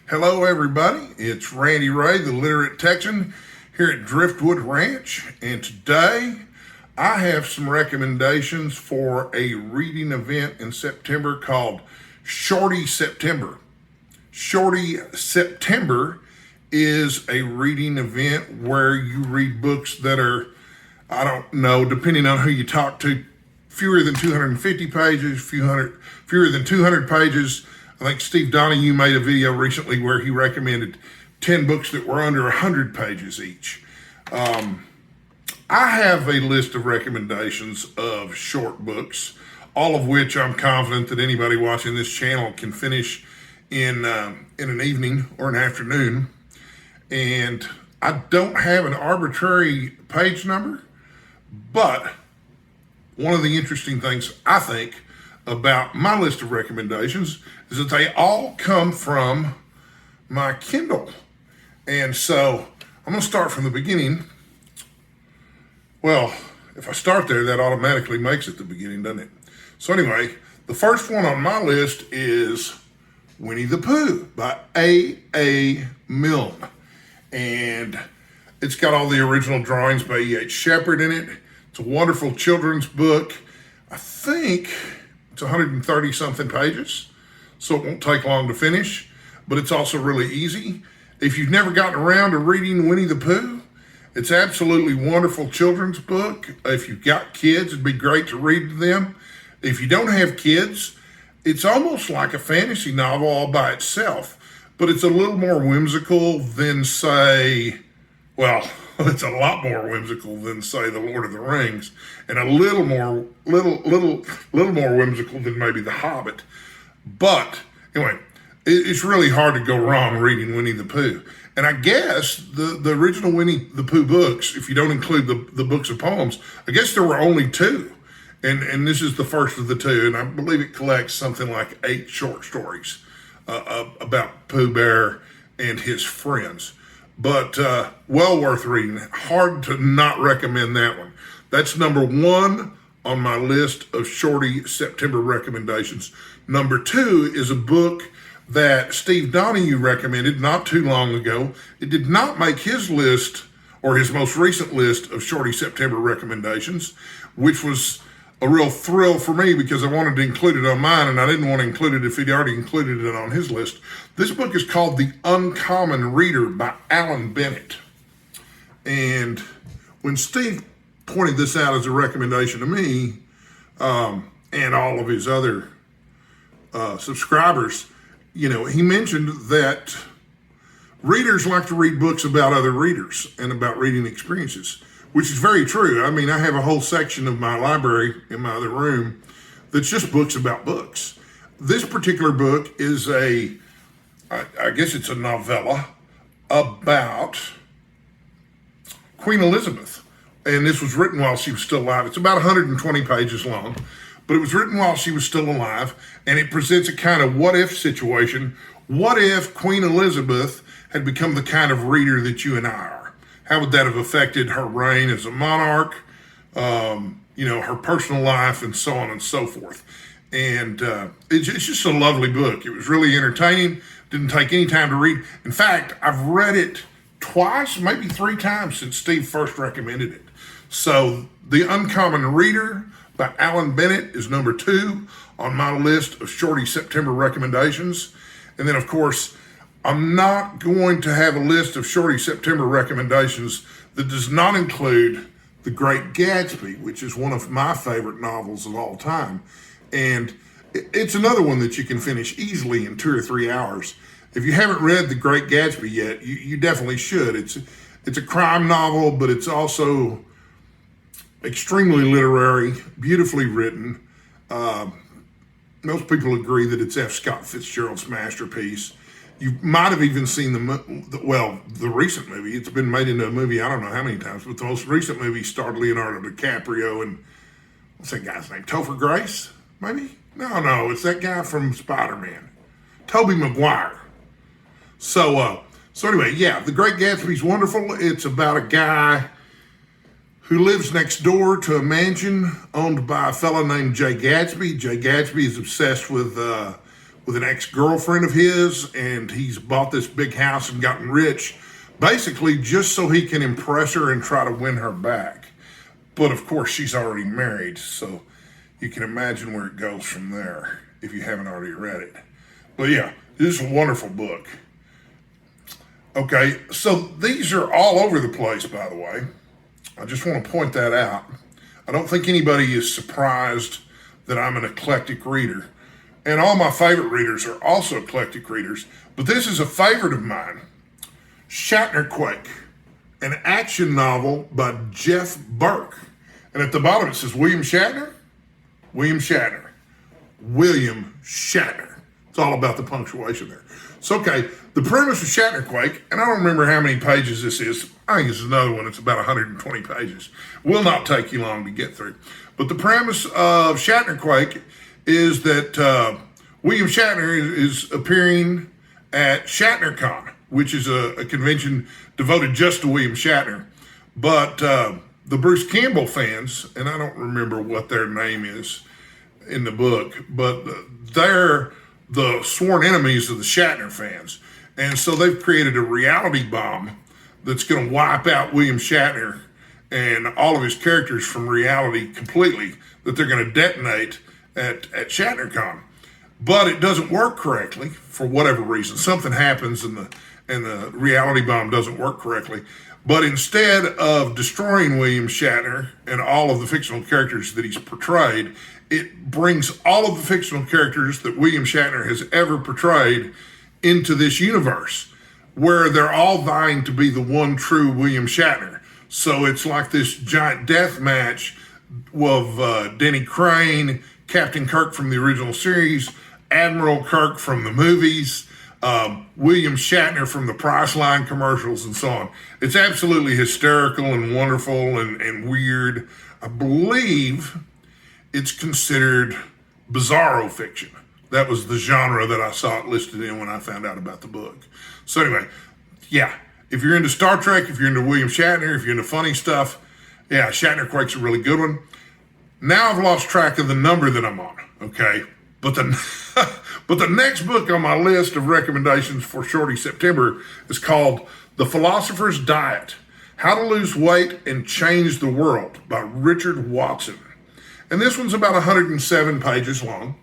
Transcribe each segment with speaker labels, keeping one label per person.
Speaker 1: Hello, everybody. It's Randy Ray, the Literate Texan, here at Driftwood Ranch. And today, I have some recommendations for a reading event in September called Shorty September. Shorty September is a reading event where you read books that are, I don't know, depending on who you talk to, fewer than 250 pages, fewer than 200 pages. I think Steve Donahue made a video recently where he recommended 10 books that were under 100 pages each. I have a list of recommendations of short books, all of which I'm confident that anybody watching this channel can finish in an evening or an afternoon. And I don't have an arbitrary page number, but one of the interesting things I think about my list of recommendations is that they all come from my Kindle. And so I'm going to start from the beginning. Well, if I start there, that automatically makes it the beginning, doesn't it? So anyway, the first one on my list is Winnie the Pooh by AA Milne. And it's got all the original drawings by E.H. Shepard in it. It's a wonderful children's book. I think it's 130 something pages, so it won't take long to finish, but it's also really easy. If you've never gotten around to reading Winnie the Pooh, it's absolutely wonderful children's book. If you've got kids, it'd be great to read to them. If you don't have kids, it's almost like a fantasy novel all by itself, but it's a little more whimsical than, say, well, it's a lot more whimsical than, say, The Lord of the Rings, and a little more whimsical than maybe The Hobbit. But anyway, it's really hard to go wrong reading Winnie the Pooh. And I guess the original Winnie the Pooh books, if you don't include the books of poems, I guess there were only two. And this is the first of the two. And I believe it collects something like 8 short stories about Pooh Bear and his friends. But well worth reading. Hard to not recommend that one. That's number 1 on my list of Shorty September recommendations. Number 2 is a book that Steve Donahue recommended not too long ago. It did not make his list or his most recent list of Shorty September recommendations, which was a real thrill for me because I wanted to include it on mine and I didn't want to include it if he'd already included it on his list. This book is called The Uncommon Reader by Alan Bennett. And when Steve pointed this out as a recommendation to me and all of his other subscribers, you know, he mentioned that readers like to read books about other readers and about reading experiences, which is very true. I mean, I have a whole section of my library in my other room that's just books about books. This particular book is I guess it's a novella about Queen Elizabeth. And this was written while she was still alive. It's about 120 pages long, but it was written while she was still alive. And it presents a kind of what-if situation. What if Queen Elizabeth had become the kind of reader that you and I are? How would that have affected her reign as a monarch, her personal life, and so on and so forth? And it's just a lovely book. It was really entertaining. Didn't take any time to read. In fact, I've read it twice, maybe 3 times since Steve first recommended it. So The Uncommon Reader by Alan Bennett is number 2 on my list of Shorty September recommendations. And then, of course, I'm not going to have a list of Shorty September recommendations that does not include The Great Gatsby, which is one of my favorite novels of all time. And it's another one that you can finish easily in 2 or 3 hours. If you haven't read The Great Gatsby yet, you definitely should. It's a crime novel, but it's also extremely literary, beautifully written. Most people agree that it's F. Scott Fitzgerald's masterpiece. You might have even seen the recent movie. It's been made into a movie, I don't know how many times, but the most recent movie starred Leonardo DiCaprio and, what's that guy's name? Topher Grace, maybe? No, it's that guy from Spider-Man. Tobey Maguire. So anyway, yeah, The Great Gatsby's wonderful. It's about a guy who lives next door to a mansion owned by a fellow named Jay Gatsby. Jay Gatsby is obsessed with with an ex-girlfriend of his, and he's bought this big house and gotten rich, basically just so he can impress her and try to win her back. But of course, she's already married, so you can imagine where it goes from there if you haven't already read it. But yeah, this is a wonderful book. Okay, so these are all over the place, by the way. I just want to point that out. I don't think anybody is surprised that I'm an eclectic reader. And all my favorite readers are also eclectic readers. But this is a favorite of mine. Shatnerquake, an action novel by Jeff Burke. And at the bottom it says William Shatner, William Shatner, William Shatner. It's all about the punctuation there. So, okay, the premise of Shatnerquake, and I don't remember how many pages this is. I think it's another one. It's about 120 pages. Will not take you long to get through. But the premise of Shatnerquake is that William Shatner is appearing at ShatnerCon, which is a convention devoted just to William Shatner. But the Bruce Campbell fans, and I don't remember what their name is in the book, but they're the sworn enemies of the Shatner fans. And so they've created a reality bomb that's going to wipe out William Shatner and all of his characters from reality completely, that they're going to detonate at ShatnerCon. But it doesn't work correctly for whatever reason. Something happens and the reality bomb doesn't work correctly. But instead of destroying William Shatner and all of the fictional characters that he's portrayed, it brings all of the fictional characters that William Shatner has ever portrayed into this universe, where they're all vying to be the one true William Shatner. So it's like this giant death match of Denny Crane, Captain Kirk from the original series, Admiral Kirk from the movies, William Shatner from the Priceline commercials, and so on. It's absolutely hysterical and wonderful and weird. I believe it's considered bizarro fiction. That was the genre that I saw it listed in when I found out about the book. So anyway, yeah, if you're into Star Trek, if you're into William Shatner, if you're into funny stuff, yeah, Shatnerquake's a really good one. Now I've lost track of the number that I'm on, okay? But the next book on my list of recommendations for Shorty September is called ThePhilosophers Diet, How to Lose Weight and Change the World by Richard Watson. And this one's about 107 pages long.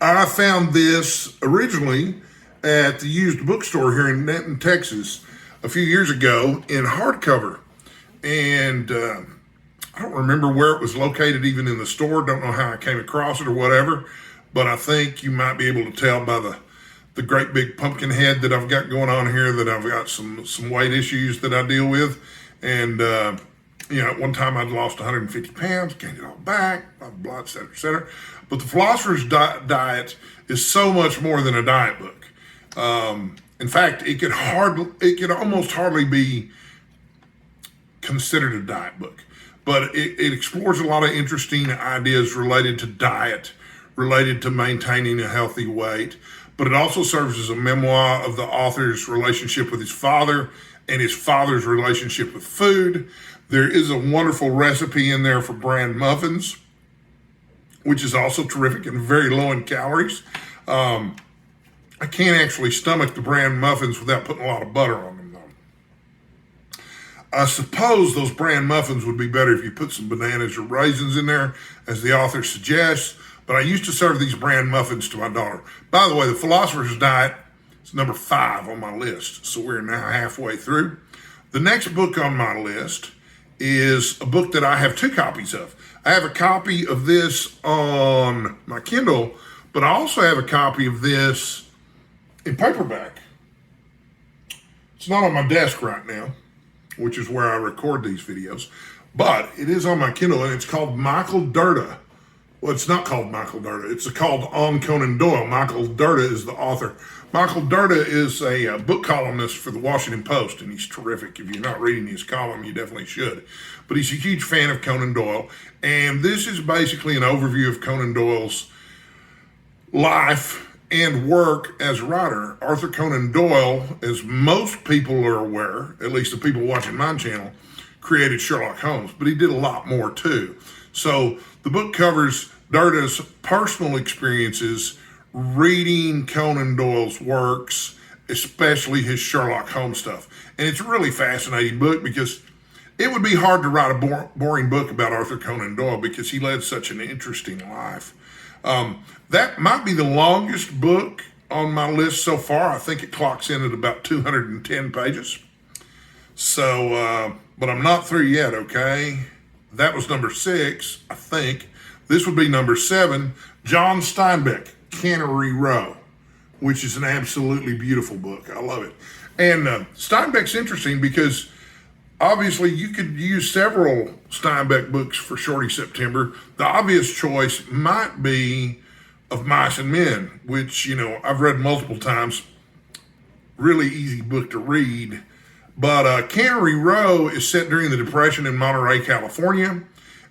Speaker 1: I found this originally at the used bookstore here in Denton, Texas, a few years ago in hardcover. And I don't remember where it was located even in the store. Don't know how I came across it or whatever. But I think you might be able to tell by the great big pumpkin head that I've got going on here that I've got some weight issues that I deal with. And at one time I'd lost 150 pounds, gained it all back, blah, blah, et cetera, et cetera. But the Philosopher's Diet is so much more than a diet book. In fact, it could almost hardly be considered a diet book. But it explores a lot of interesting ideas related to diet, related to maintaining a healthy weight. But it also serves as a memoir of the author's relationship with his father and his father's relationship with food. There is a wonderful recipe in there for bran muffins, which is also terrific and very low in calories. I can't actually stomach the bran muffins without putting a lot of butter on them, though. I suppose those bran muffins would be better if you put some bananas or raisins in there, as the author suggests, but I used to serve these bran muffins to my daughter. By the way, the Philosopher's Diet is number 5 on my list, so we're now halfway through. The next book on my list is a book that I have 2 copies of. I have a copy of this on my Kindle, but I also have a copy of this in paperback. It's not on my desk right now, which is where I record these videos, but it is on my Kindle, and it's called Michael Dirda. Well, it's not called Michael Dirda. It's called On Conan Doyle. Michael Dirda is the author. Michael Dirda is a book columnist for the Washington Post, and he's terrific. If you're not reading his column, you definitely should. But he's a huge fan of Conan Doyle, and this is basically an overview of Conan Doyle's life and work as a writer. Arthur Conan Doyle, as most people are aware, at least the people watching my channel, created Sherlock Holmes, but he did a lot more too. So the book covers Dirda's personal experiences reading Conan Doyle's works, especially his Sherlock Holmes stuff. And it's a really fascinating book because it would be hard to write a boring book about Arthur Conan Doyle because he led such an interesting life. That might be the longest book on my list so far. I think it clocks in at about 210 pages. So, but I'm not through yet, okay? That was number 6, I think. This would be number 7, John Steinbeck, Cannery Row, which is an absolutely beautiful book. I love it. And Steinbeck's interesting because obviously you could use several Steinbeck books for Shorty September. The obvious choice might be Of Mice and Men, which, you know, I've read multiple times. Really easy book to read. But Cannery Row is set during the Depression in Monterey, California,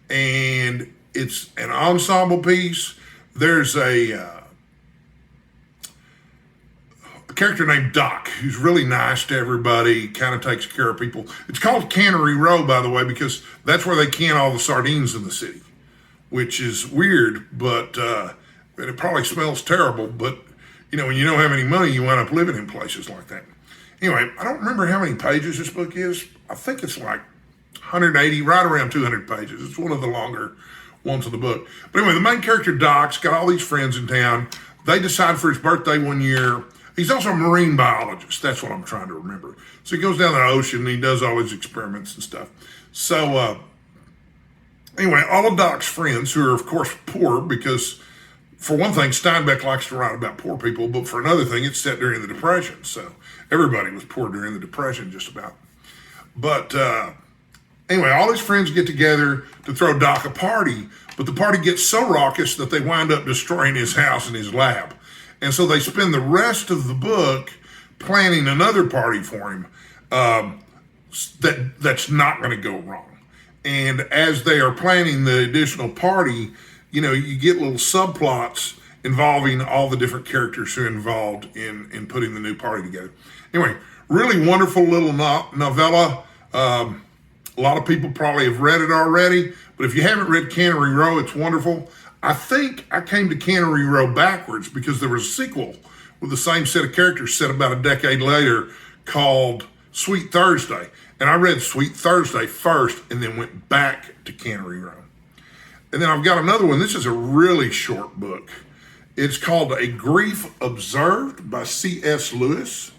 Speaker 1: and it's an ensemble piece. There's a character named Doc who's really nice to everybody, kind of takes care of people. It's called Cannery Row, by the way, because that's where they can all the sardines in the city, which is weird, but and it probably smells terrible. But you know, when you don't have any money, you wind up living in places like that. Anyway, I don't remember how many pages this book is. I think it's like 180, right around 200 pages. It's one of the longer ones of the book. But anyway, the main character, Doc's got all these friends in town. They decide for his birthday one year. He's also a marine biologist. That's what I'm trying to remember. So he goes down the ocean and he does all his experiments and stuff. So anyway, all of Doc's friends, who are of course poor, because for one thing, Steinbeck likes to write about poor people, but for another thing, it's set during the Depression. So everybody was poor during the Depression, just about. But anyway, all his friends get together to throw Doc a party, but the party gets so raucous that they wind up destroying his house and his lab. And so they spend the rest of the book planning another party for him that's not going to go wrong. And as they are planning the additional party, you know, you get little subplots involving all the different characters who are involved in putting the new party together. Anyway, really wonderful little novella. A lot of people probably have read it already, but if you haven't read Cannery Row, it's wonderful. I think I came to Cannery Row backwards because there was a sequel with the same set of characters set about a decade later called Sweet Thursday. And I read Sweet Thursday first and then went back to Cannery Row. And then I've got another one. This is a really short book. It's called A Grief Observed by C.S. Lewis,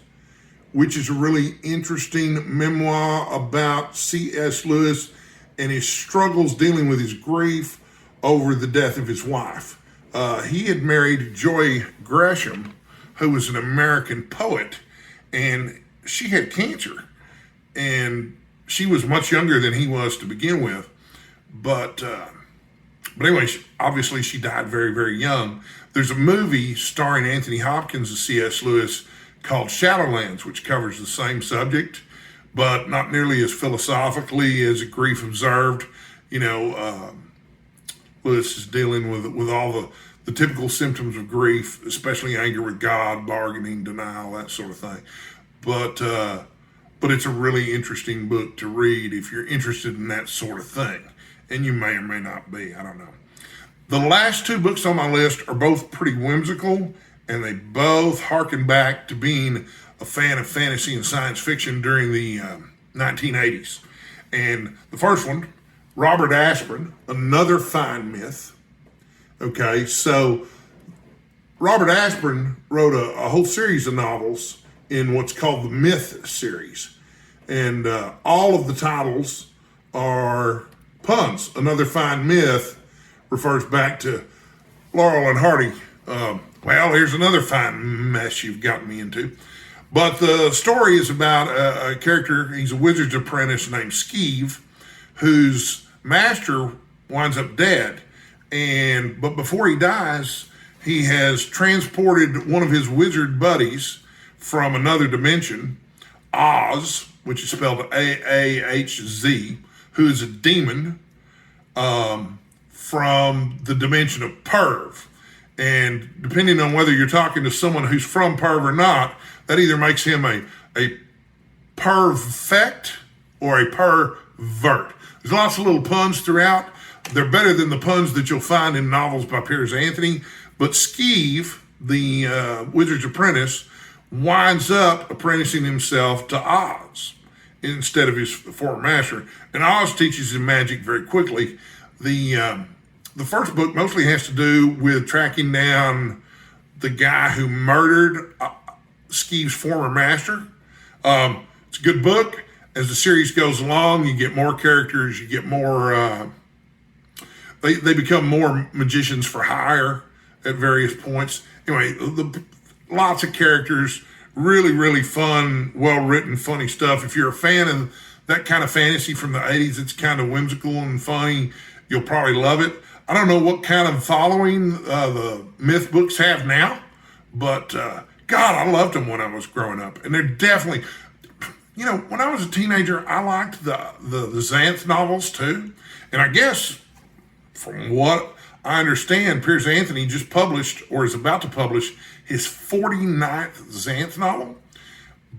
Speaker 1: which is a really interesting memoir about C.S. Lewis and his struggles dealing with his grief over the death of his wife. He had married Joy Gresham, who was an American poet, and she had cancer. And she was much younger than he was to begin with. But anyway, obviously she died very, very young. There's a movie starring Anthony Hopkins as C.S. Lewis called Shadowlands, which covers the same subject, but not nearly as philosophically as A Grief Observed. You know, Lewis is dealing with all the typical symptoms of grief, especially anger with God, bargaining, denial, that sort of thing. But it's a really interesting book to read if you're interested in that sort of thing. And you may or may not be, I don't know. The last 2 books on my list are both pretty whimsical, and they both harken back to being a fan of fantasy and science fiction during the 1980s. And the first one, Robert Asprin, Another Fine Myth. Okay, so Robert Asprin wrote a whole series of novels in what's called the Myth series. And all of the titles are puns. Another Fine Myth refers back to Laurel and Hardy. Well, here's another fine mess you've gotten me into. But the story is about a character, he's a wizard's apprentice named Skeeve, whose master winds up dead. But before he dies, he has transported one of his wizard buddies from another dimension, Oz, which is spelled A-A-H-Z, who is a demon from the dimension of Perv. And depending on whether you're talking to someone who's from Perv or not, that either makes him a perfect or a pervert. There's lots of little puns throughout. They're better than the puns that you'll find in novels by Piers Anthony. But Skeeve, the Wizard's Apprentice, winds up apprenticing himself to Oz instead of his former master. And Oz teaches him magic very quickly. The first book mostly has to do with tracking down the guy who murdered Skeeve's former master. It's a good book. As the series goes along, you get more characters, you get more, they become more magicians for hire at various points. Anyway, lots of characters, really, really fun, well-written, funny stuff. If you're a fan of that kind of fantasy from the 80s, it's kind of whimsical and funny, you'll probably love it. I don't know what kind of following the myth books have now, but God, I loved them when I was growing up. And they're definitely, when I was a teenager, I liked the Xanth novels too. And I guess from what I understand, Piers Anthony just published or is about to publish his 49th Xanth novel.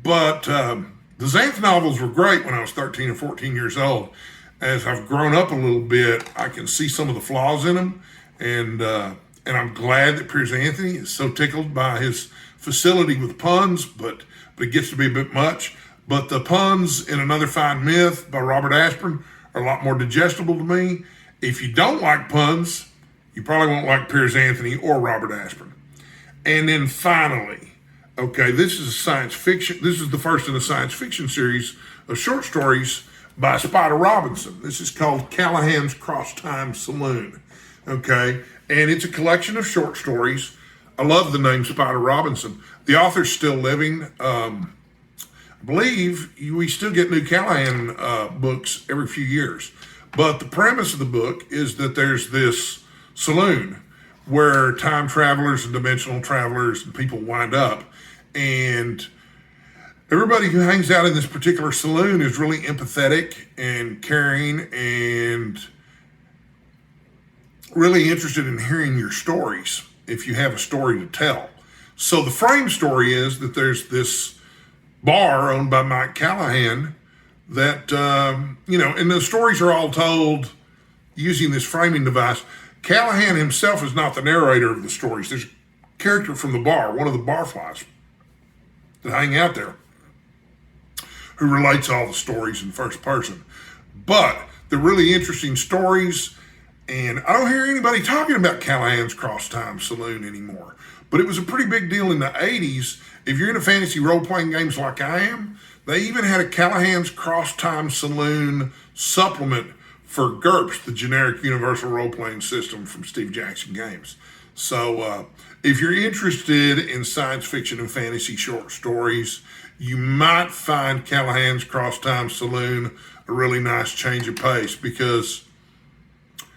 Speaker 1: But the Xanth novels were great when I was 13 or 14 years old. As I've grown up a little bit, I can see some of the flaws in them. And I'm glad that Piers Anthony is so tickled by his facility with puns, but it gets to be a bit much. But the puns in Another Fine Myth by Robert Asprin are a lot more digestible to me. If you don't like puns, you probably won't like Piers Anthony or Robert Asprin. And then finally, okay, this is science fiction. This is the first in a science fiction series of short stories by Spider Robinson. This is called Callahan's Crosstime Saloon. Okay, and it's a collection of short stories. I love the name Spider Robinson. The author's still living. I believe we still get new Callahan books every few years. But the premise of the book is that there's this saloon where time travelers and dimensional travelers and people wind up. And everybody who hangs out in this particular saloon is really empathetic and caring and really interested in hearing your stories if you have a story to tell. So the frame story is that there's this bar owned by Mike Callahan that, and the stories are all told using this framing device. Callahan himself is not the narrator of the stories. There's a character from the bar, one of the barflies that hang out there, who relates all the stories in first person. But they're really interesting stories, and I don't hear anybody talking about Callahan's Crosstime Saloon anymore. But it was a pretty big deal in the 80s. If you're into fantasy role-playing games like I am, they even had a Callahan's Crosstime Saloon supplement for GURPS, the generic universal role-playing system from Steve Jackson Games. So if you're interested in science fiction and fantasy short stories, you might find Callahan's Crosstime Saloon a really nice change of pace because,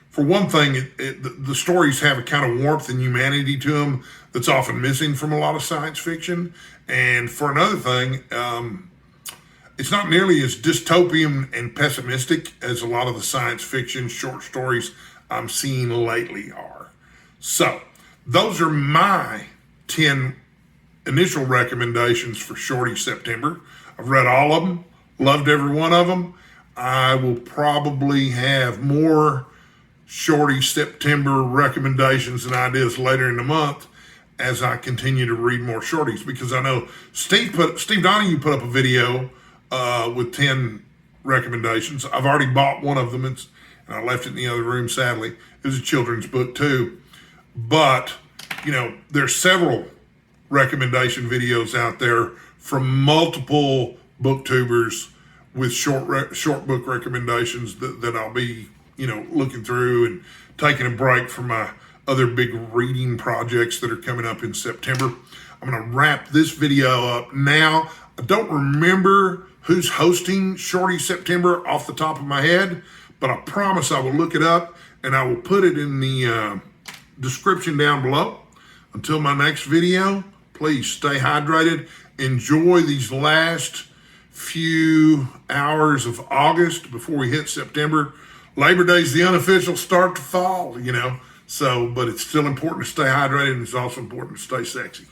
Speaker 1: for one thing, the stories have a kind of warmth and humanity to them that's often missing from a lot of science fiction. And for another thing, it's not nearly as dystopian and pessimistic as a lot of the science fiction short stories I'm seeing lately are. So those are my 10 initial recommendations for Shorty September. I've read all of them, loved every one of them. I will probably have more Shorty September recommendations and ideas later in the month as I continue to read more shorties, because I know Steve Donahue put up a video with 10 recommendations. I've already bought one of them and I left it in the other room, sadly. It was a children's book too. But, there's several recommendation videos out there from multiple booktubers with short book recommendations that I'll be, looking through and taking a break from my other big reading projects that are coming up in September. I'm going to wrap this video up now. I don't remember who's hosting Shorty September off the top of my head, but I promise I will look it up and I will put it in the description down below. Until my next video, please stay hydrated. Enjoy these last few hours of August before we hit September. Labor Day's the unofficial start to fall, but it's still important to stay hydrated, and it's also important to stay sexy.